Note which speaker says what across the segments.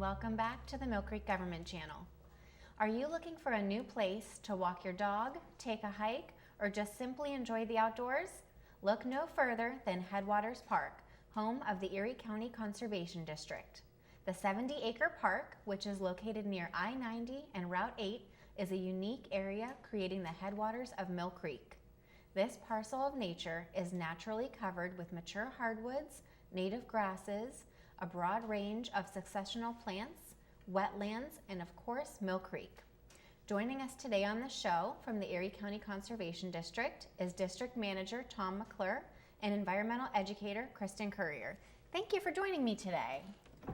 Speaker 1: welcome back to the Millcreek Government Channel. Are you looking for a new place to walk your dog, take a hike, or just simply enjoy the outdoors? Look no further than Headwaters Park, home of the Erie County Conservation District. The 70-acre park, which is located near I-90 and Route 8, is a unique area creating the headwaters of Millcreek. This parcel of nature is naturally covered with mature hardwoods, native grasses, a broad range of successional plants, wetlands, and of course, Millcreek. Joining us today on the show from the Erie County Conservation District is District Manager Tom McClure and Environmental Educator Kristen Currier. Thank you for joining me today.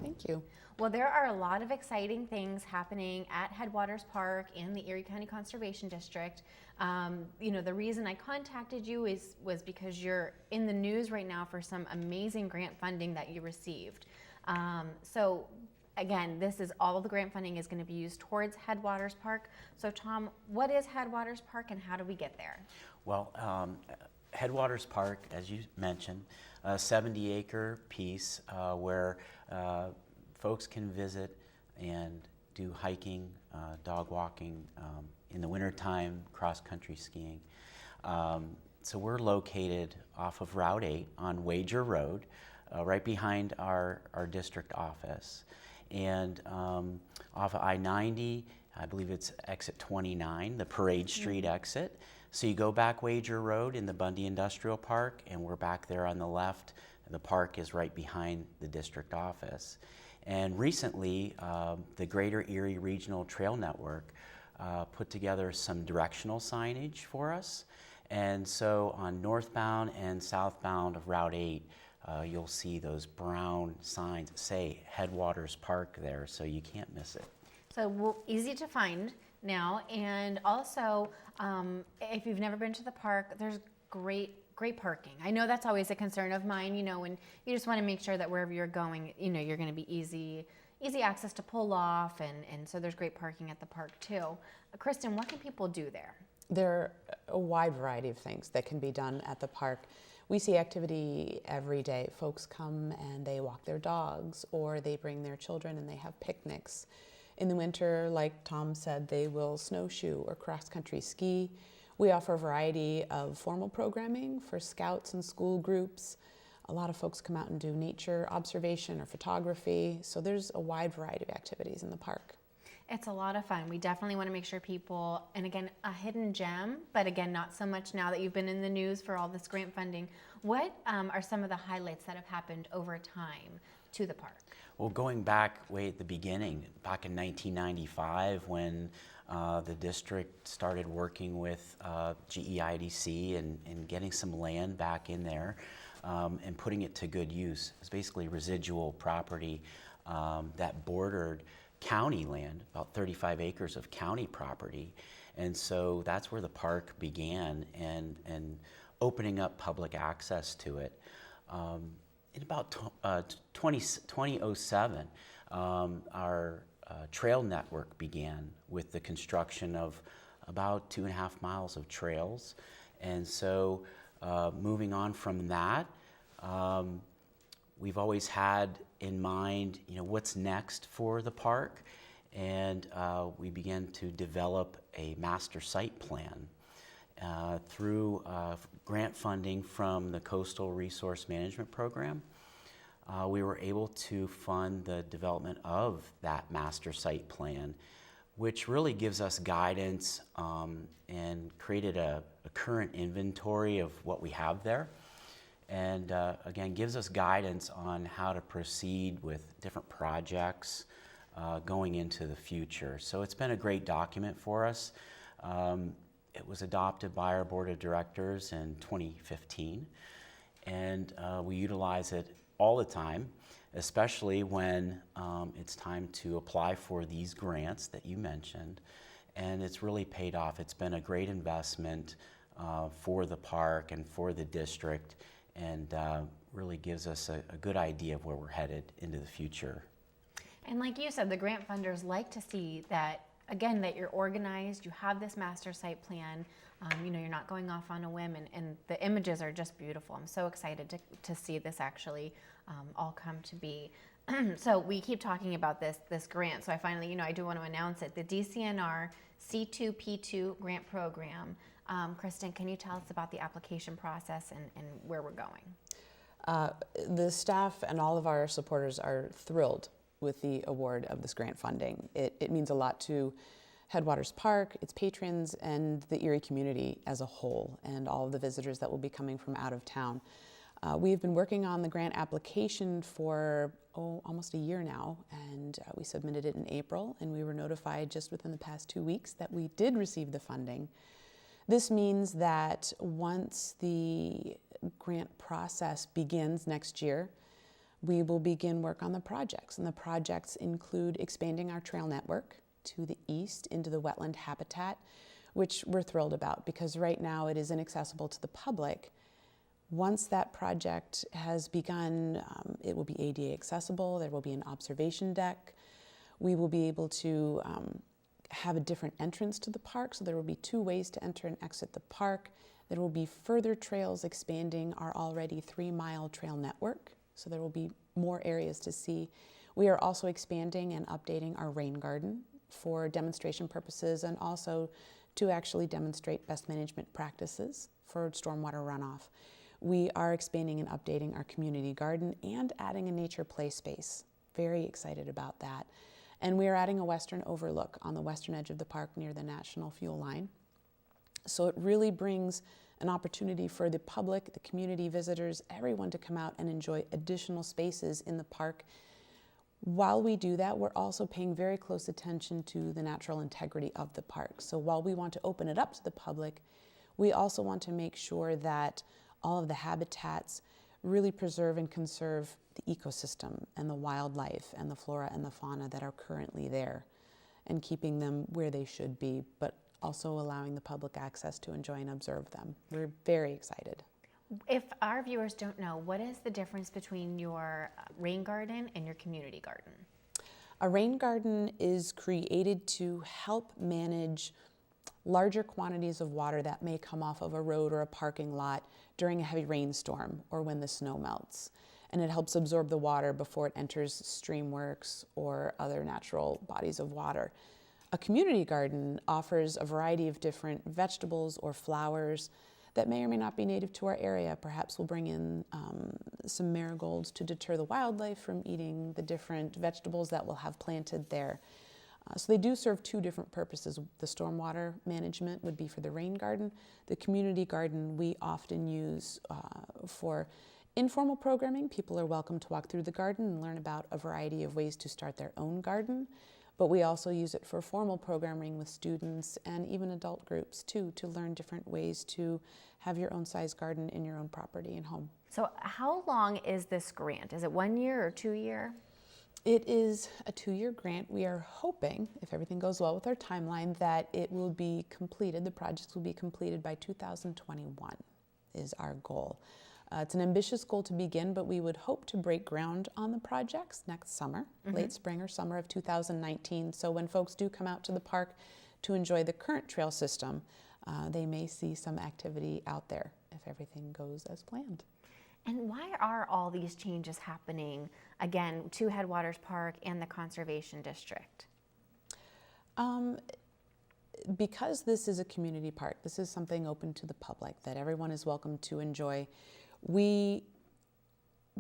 Speaker 2: Thank you.
Speaker 1: Well, there are a lot of exciting things happening at Headwaters Park in the Erie County Conservation District. The reason I contacted you was because you're in the news right now for some amazing grant funding that you received. So again, this is all of the grant funding is going to be used towards Headwaters Park. So Tom, what is Headwaters Park and how do we get there?
Speaker 3: Well, Headwaters Park, as you mentioned, a 70-acre piece where folks can visit and do hiking, dog walking, in the wintertime, cross-country skiing. So we're located off of Route 8 on Wager Road, right behind our district office. And off of I-90, I believe it's exit 29, the Parade Street exit. So you go back Wager Road in the Bundy Industrial Park, and we're back there on the left. The park is right behind the district office. And recently, the Greater Erie Regional Trail Network put together some directional signage for us. And so on northbound and southbound of Route 8, you'll see those brown signs that say Headwaters Park there, so you can't miss it.
Speaker 1: So easy to find now, and also if you've never been to the park, there's great parking. I know that's always a concern of mine, and you just want to make sure that wherever you're going, you're going to be easy access to pull off, and so there's great parking at the park too. Kristen, what can people do there?
Speaker 2: There are a wide variety of things that can be done at the park. We see activity every day. Folks come and they walk their dogs, or they bring their children and they have picnics. In the winter, like Tom said, they will snowshoe or cross-country ski. We offer a variety of formal programming for scouts and school groups. A lot of folks come out and do nature observation or photography. So there's a wide variety of activities in the park.
Speaker 1: It's a lot of fun. We definitely want to make sure people, and again, a hidden gem, but again, not so much now that you've been in the news for all this grant funding. What are some of the highlights that have happened over time to the park?
Speaker 3: Well, going back way at the beginning, back in 1995, when the district started working with GEIDC and getting some land back in there and putting it to good use. It's basically residual property that bordered county land, about 35 acres of county property. And so that's where the park began and opening up public access to it. In about 2007, our trail network began with the construction of about 2.5 miles of trails. And so moving on from that, we've always had in mind, what's next for the park, and we began to develop a master site plan through grant funding from the Coastal Resource Management Program. We were able to fund the development of that master site plan, which really gives us guidance and created a current inventory of what we have there. And again, gives us guidance on how to proceed with different projects going into the future. So it's been a great document for us. It was adopted by our board of directors in 2015, and we utilize it all the time, especially when it's time to apply for these grants that you mentioned, and it's really paid off. It's been a great investment for the park and for the district, and really gives us a good idea of where we're headed into the future.
Speaker 1: And like you said, the grant funders like to see that, again, that you're organized, you have this master site plan, you're not going off on a whim, and the images are just beautiful. I'm so excited to see this actually all come to be. So we keep talking about this grant. So I finally, I do want to announce it. The DCNR C2P2 grant program. Kristen, can you tell us about the application process and where we're going?
Speaker 2: The staff and all of our supporters are thrilled with the award of this grant funding. It means a lot to Headwaters Park, its patrons, and the Erie community as a whole, and all of the visitors that will be coming from out of town. We've been working on the grant application for almost a year now, and we submitted it in April, and we were notified just within the past 2 weeks that we did receive the funding. This means that once the grant process begins next year, we will begin work on the projects, and the projects include expanding our trail network to the east into the wetland habitat, which we're thrilled about because right now it is inaccessible to the public. Once that project has begun, it will be ADA accessible. There will be an observation deck. We will be able to have a different entrance to the park, so there will be 2 ways to enter and exit the park. There will be further trails expanding our already 3-mile trail network, so there will be more areas to see. We are also expanding and updating our rain garden for demonstration purposes and also to actually demonstrate best management practices for stormwater runoff. We are expanding and updating our community garden and adding a nature play space. Very excited about that. And we are adding a western overlook on the western edge of the park near the National Fuel Line. So it really brings an opportunity for the public, the community visitors, everyone to come out and enjoy additional spaces in the park. While we do that, we're also paying very close attention to the natural integrity of the park. So while we want to open it up to the public, we also want to make sure that all of the habitats really preserve and conserve the ecosystem and the wildlife and the flora and the fauna that are currently there, and keeping them where they should be, but also allowing the public access to enjoy and observe them. We're very excited.
Speaker 1: If our viewers don't know, what is the difference between your rain garden and your community garden?
Speaker 2: A rain garden is created to help manage larger quantities of water that may come off of a road or a parking lot during a heavy rainstorm or when the snow melts. And it helps absorb the water before it enters streamworks or other natural bodies of water. A community garden offers a variety of different vegetables or flowers that may or may not be native to our area. Perhaps we'll bring in some marigolds to deter the wildlife from eating the different vegetables that we'll have planted there. So they do serve 2 different purposes. The stormwater management would be for the rain garden. The community garden we often use for informal programming. People are welcome to walk through the garden and learn about a variety of ways to start their own garden. But we also use it for formal programming with students and even adult groups too, to learn different ways to have your own size garden in your own property and home.
Speaker 1: So how long is this grant? Is it 1 year or 2 year?
Speaker 2: It is a 2-year grant. We are hoping, if everything goes well with our timeline, that it will be completed, the projects will be completed by 2021 is our goal. It's an ambitious goal to begin, but we would hope to break ground on the projects next summer, late spring or summer of 2019. So when folks do come out to the park to enjoy the current trail system, they may see some activity out there if everything goes as planned.
Speaker 1: And why are all these changes happening, again, to Headwaters Park and the Conservation District?
Speaker 2: Because this is a community park, this is something open to the public that everyone is welcome to enjoy.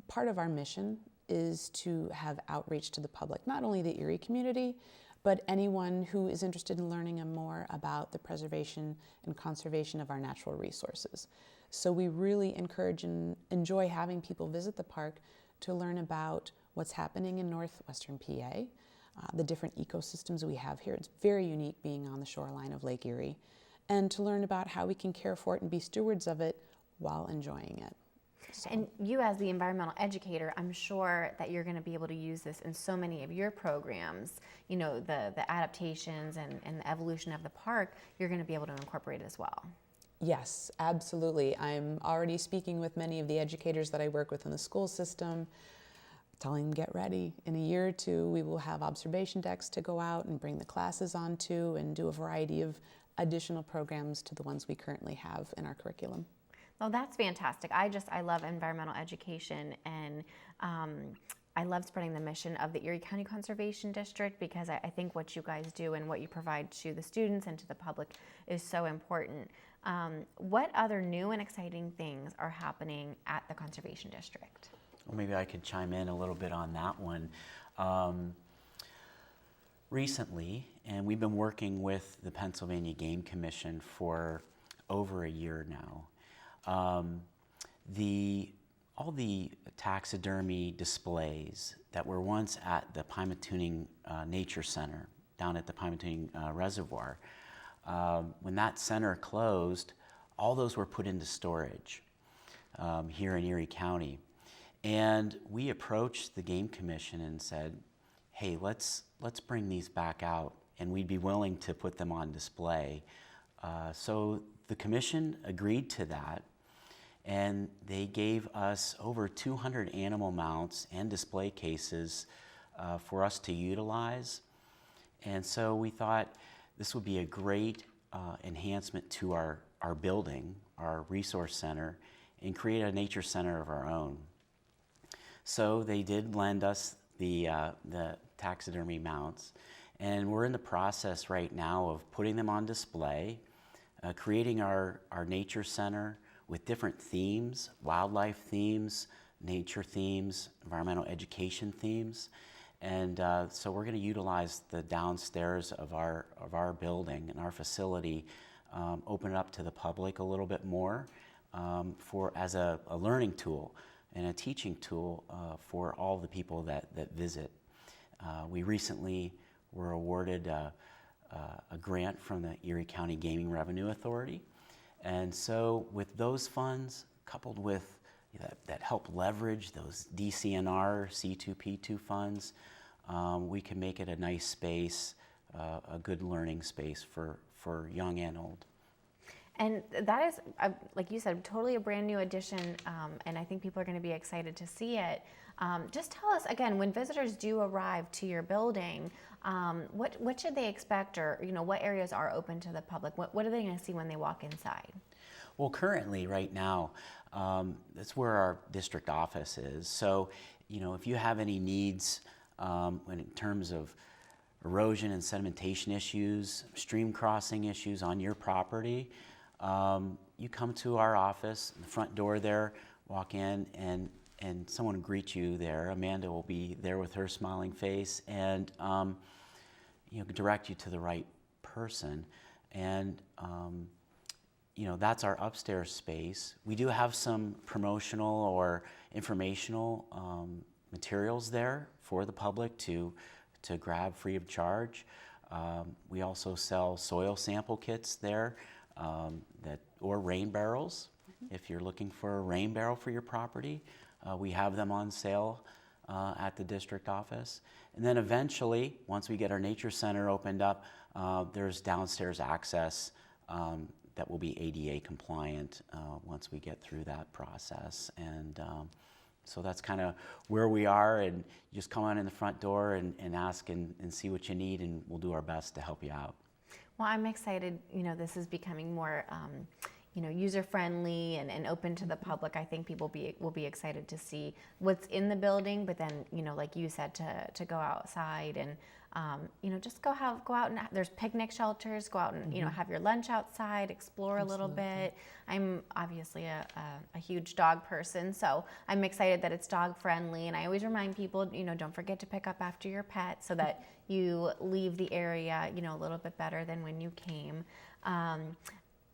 Speaker 2: Part of our mission is to have outreach to the public, not only the Erie community, but anyone who is interested in learning more about the preservation and conservation of our natural resources. So we really encourage and enjoy having people visit the park to learn about what's happening in northwestern PA, the different ecosystems we have here. It's very unique being on the shoreline of Lake Erie, and to learn about how we can care for it and be stewards of it while enjoying it. So.
Speaker 1: And you as the environmental educator, I'm sure that you're going to be able to use this in so many of your programs, you know, the adaptations and the evolution of the park, you're going to be able to incorporate it as well.
Speaker 2: Yes, absolutely. I'm already speaking with many of the educators that I work with in the school system, telling them get ready. In a year or 2, we will have observation decks to go out and bring the classes onto and do a variety of additional programs to the ones we currently have in our curriculum.
Speaker 1: Well, that's fantastic. I love environmental education, and I love spreading the mission of the Erie County Conservation District, because I think what you guys do and what you provide to the students and to the public is so important. What other new and exciting things are happening at the Conservation District?
Speaker 3: Well, maybe I could chime in a little bit on that one. Recently, and we've been working with the Pennsylvania Game Commission for over a year now, all the taxidermy displays that were once at the Pymatuning Nature Center down at the Pymatuning Reservoir, when that center closed, all those were put into storage here in Erie County. And we approached the Game Commission and said, hey, let's bring these back out, and we'd be willing to put them on display. So the commission agreed to that, and they gave us over 200 animal mounts and display cases for us to utilize. And so we thought this would be a great enhancement to our building, our resource center, and create a nature center of our own. So they did lend us the taxidermy mounts, and we're in the process right now of putting them on display, creating our nature center with different themes, wildlife themes, nature themes, environmental education themes. And so we're going to utilize the downstairs of our building and our facility, open it up to the public a little bit more as a learning tool and a teaching tool for all the people that visit. We recently were awarded a grant from the Erie County Gaming Revenue Authority. And so with those funds, coupled with that help leverage those DCNR C2P2 funds, we can make it a nice space, a good learning space for young and old.
Speaker 1: And that is, like you said, totally a brand new addition, and I think people are going to be excited to see it. Just tell us, again, when visitors do arrive to your building, what should they expect, or what areas are open to the public? What are they going to see when they walk inside?
Speaker 3: Well, currently, right now, that's where our district office is. So, if you have any needs in terms of erosion and sedimentation issues, stream crossing issues on your property, you come to our office, the front door there, walk in, and someone will greet you there. Amanda will be there with her smiling face, and direct you to the right person. And that's our upstairs space. We do have some promotional or informational materials there for the public to grab free of charge. We also sell soil sample kits there, or rain barrels. If you're looking for a rain barrel for your property, we have them on sale at the district office. And then eventually, once we get our nature center opened up, there's downstairs access that will be ADA compliant once we get through that process. And so that's kind of where we are, and you just come on in the front door and ask and see what you need, and we'll do our best to help you out.
Speaker 1: Well, I'm excited, this is becoming more user-friendly and open to the public. I think people will be excited to see what's in the building, but then, like you said, to go outside and, just go out and there's picnic shelters, go out and, have your lunch outside, explore a little bit. I'm obviously a huge dog person, so I'm excited that it's dog-friendly, and I always remind people, don't forget to pick up after your pet so that you leave the area, a little bit better than when you came.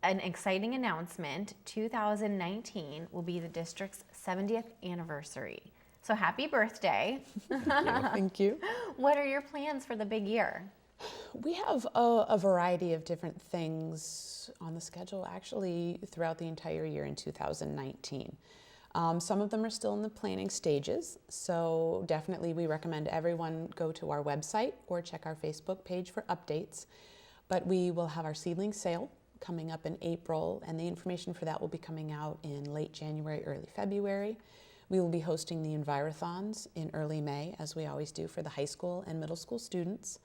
Speaker 1: An exciting announcement, 2019 will be the district's 70th anniversary. So happy birthday.
Speaker 2: Thank you.
Speaker 1: What are your plans for the big year?
Speaker 2: We have a variety of different things on the schedule actually throughout the entire year in 2019. Some of them are still in the planning stages, so definitely we recommend everyone go to our website or check our Facebook page for updates. But we will have our Seedling Sale coming up in April, and the information for that will be coming out in late January, early February. We will be hosting the Envirothons in early May, as we always do for the high school and middle school students.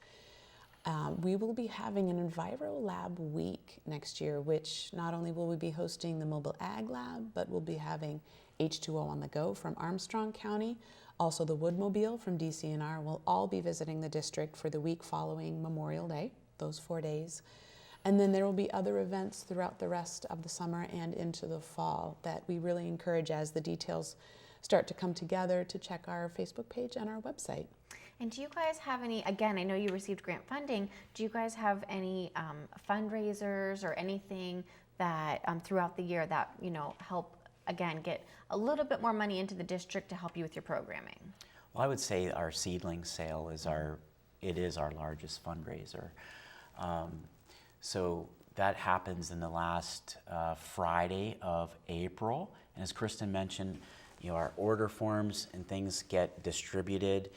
Speaker 2: We will be having an Enviro Lab week next year, which not only will we be hosting the Mobile Ag Lab, but we'll be having H2O on the Go from Armstrong County, also the Woodmobile from DCNR will all be visiting the district for the week following Memorial Day, those 4 days. And then there will be other events throughout the rest of the summer and into the fall that we really encourage, as the details start to come together, to check our Facebook page and our website.
Speaker 1: And do you guys have any, again, I know you received grant funding, do you guys have any fundraisers or anything that throughout the year that, help, again, get a little bit more money into the district to help you with your programming?
Speaker 3: Well, I would say our Seedling Sale is our largest fundraiser. So that happens in the last Friday of April. And as Kristen mentioned, our order forms and things get distributed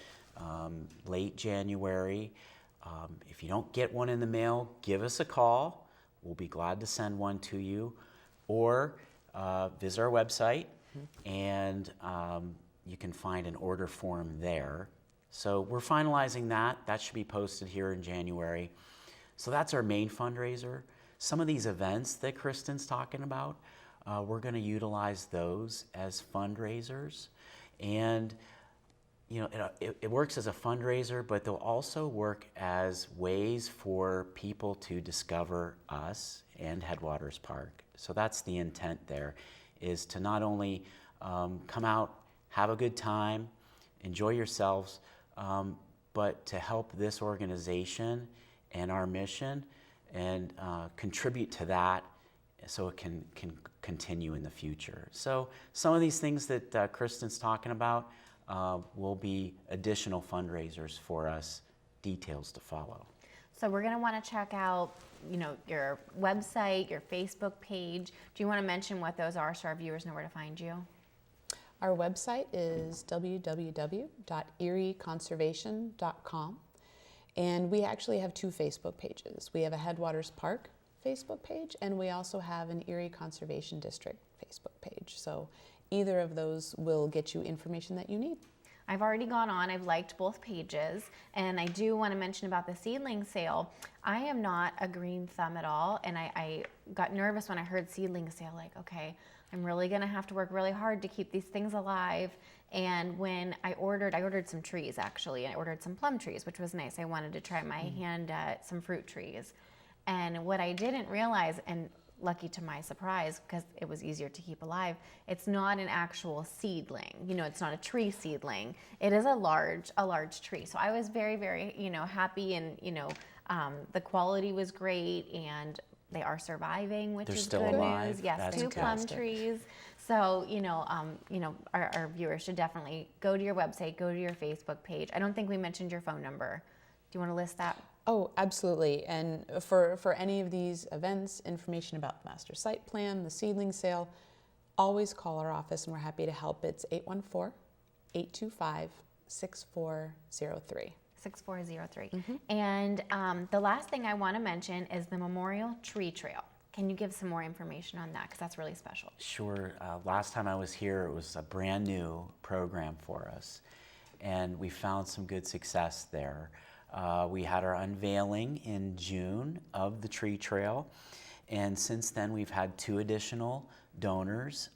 Speaker 3: late January. If you don't get one in the mail, give us a call. We'll be glad to send one to you. Or visit our website, and you can find an order form there. So we're finalizing that. That should be posted here in January. So that's our main fundraiser. Some of these events that Kristen's talking about, we're going to utilize those as fundraisers. And it works as a fundraiser, but they'll also work as ways for people to discover us and Headwaters Park. So that's the intent there, is to not only come out, have a good time, enjoy yourselves, but to help this organization and our mission and contribute to that so it can continue in the future. So some of these things that Kristen's talking about will be additional fundraisers for us, details to follow.
Speaker 1: So we're going to want to check out, your website, your Facebook page. Do you want to mention what those are so our viewers know where to find you?
Speaker 2: Our website is www.erieconservation.com, and we actually have 2 Facebook pages. We have a Headwaters Park Facebook page, and we also have an Erie Conservation District Facebook page. So either of those will get you information that you need.
Speaker 1: I've already gone on, I've liked both pages, and I do want to mention about the Seedling Sale. I am not a green thumb at all, and I got nervous when I heard Seedling Sale, like, okay, I'm really going to have to work really hard to keep these things alive. And when I ordered some trees, actually. I ordered some plum trees, which was nice. I wanted to try my hand at some fruit trees. And what I didn't realize, and lucky to my surprise, because it was easier to keep alive, it's not an actual seedling. It's not a tree seedling. It is a large tree. So I was very, very, happy, and, the quality was great, and they are surviving, which
Speaker 3: They're
Speaker 1: is
Speaker 3: still
Speaker 1: good
Speaker 3: alive.
Speaker 1: news. Yes,
Speaker 3: That's
Speaker 1: 2 plum
Speaker 3: fantastic.
Speaker 1: trees. So, our viewers should definitely go to your website, go to your Facebook page. I don't think we mentioned your phone number. Do you want to list that?
Speaker 2: Oh, absolutely. And for any of these events, information about the master site plan, the Seedling Sale, always call our office and we're happy to help. It's 814-825-6403.
Speaker 1: 6403. And the last thing I want to mention is the Memorial Tree Trail. Can you give some more information on that? Because that's really special.
Speaker 3: Sure. Last time I was here, it was a brand new program for us, and we found some good success there. We had our unveiling in June of the tree trail, and since then we've had 2 additional donors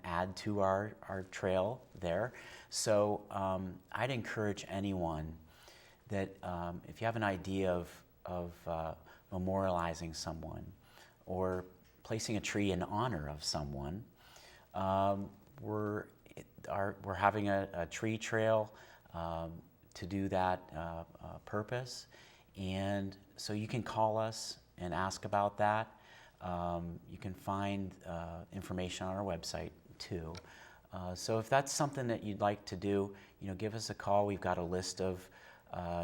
Speaker 3: add to our trail there. So I'd encourage anyone that if you have an idea of memorializing someone or placing a tree in honor of someone, we're having a tree trail to do that purpose, and so you can call us and ask about that. You can find information on our website too. So if that's something that you'd like to do, give us a call. We've got a list of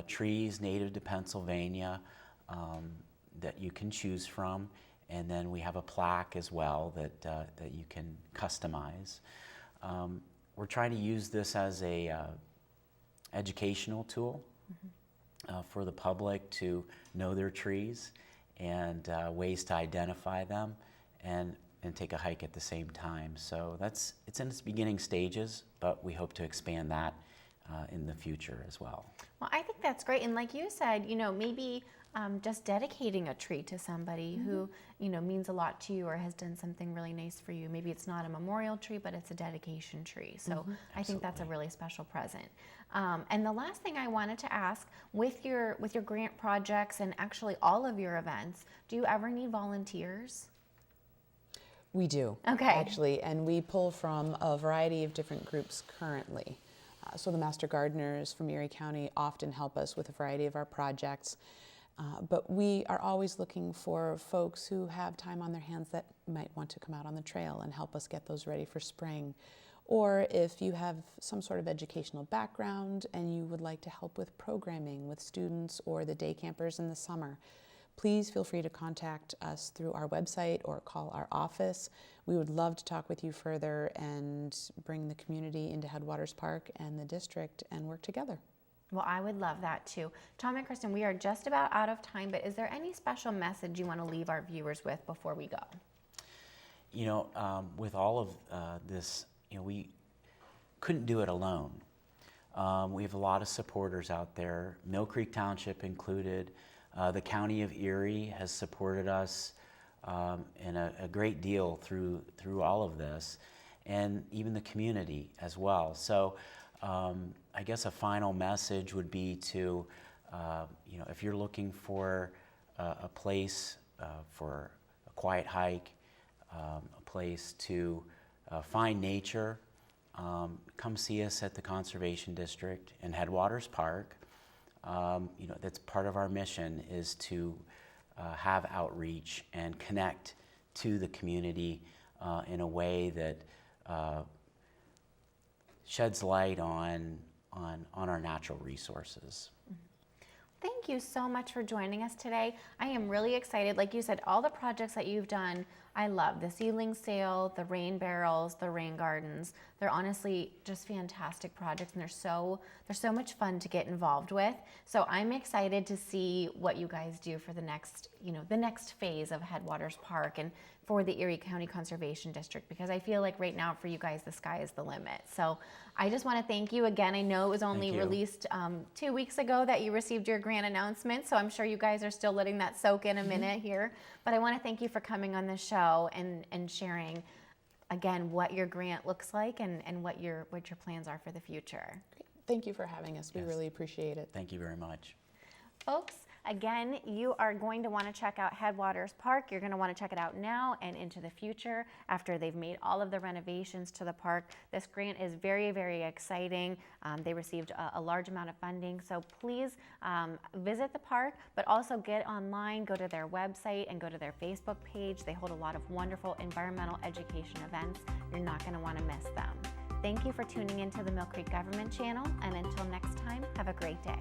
Speaker 3: trees native to Pennsylvania that you can choose from, and then we have a plaque as well that you can customize. We're trying to use this as a educational tool for the public to know their trees and ways to identify them and take a hike at the same time. So it's in its beginning stages, but we hope to expand that in the future as well.
Speaker 1: Well, I think that's great. And like you said, maybe just dedicating a tree to somebody who, means a lot to you or has done something really nice for you. Maybe it's not a memorial tree, but it's a dedication tree. So I think that's a really special present. And the last thing I wanted to ask, with your grant projects and actually all of your events, do you ever need volunteers?
Speaker 2: We do,
Speaker 1: Okay.
Speaker 2: actually, and we pull from a variety of different groups currently. So the Master Gardeners from Erie County often help us with a variety of our projects, but we are always looking for folks who have time on their hands that might want to come out on the trail and help us get those ready for spring. Or if you have some sort of educational background and you would like to help with programming with students or the day campers in the summer, please feel free to contact us through our website or call our office. We would love to talk with you further and bring the community into Headwaters Park and the district and work together.
Speaker 1: Well, I would love that too. Tom and Kristen, we are just about out of time, but is there any special message you want to leave our viewers with before we go?
Speaker 3: With all of this, we couldn't do it alone. We have a lot of supporters out there, Millcreek Township included. The County of Erie has supported us in a great deal through all of this, and even the community as well. So I guess a final message would be to, if you're looking for a place for a quiet hike, a place to find nature, come see us at the Conservation District in Headwaters Park. That's part of our mission, is to have outreach and connect to the community in a way that sheds light on our natural resources.
Speaker 1: Thank you so much for joining us today. I am really excited. Like you said, all the projects that you've done, I love. The Seedling Sale, the rain barrels, the rain gardens. They're honestly just fantastic projects, and they're so much fun to get involved with. So I'm excited to see what you guys do for the next phase of Headwaters Park and for the Erie County Conservation District, because I feel like right now for you guys, the sky is the limit. So I just want to thank you again. I know it was only released 2 weeks ago that you received your grant announcement, so I'm sure you guys are still letting that soak in a minute here. But I want to thank you for coming on the show and sharing, again, what your grant looks like and what your plans are for the future.
Speaker 2: Thank you for having us. We
Speaker 3: Yes.
Speaker 2: really appreciate it.
Speaker 3: Thank you very much.
Speaker 1: Folks, again, you are going to want to check out Headwaters Park. You're going to want to check it out now and into the future after they've made all of the renovations to the park. This grant is very, very exciting. They received a large amount of funding. So please visit the park, but also get online, go to their website and go to their Facebook page. They hold a lot of wonderful environmental education events. You're not going to want to miss them. Thank you for tuning into the Millcreek Government Channel, and until next time, have a great day.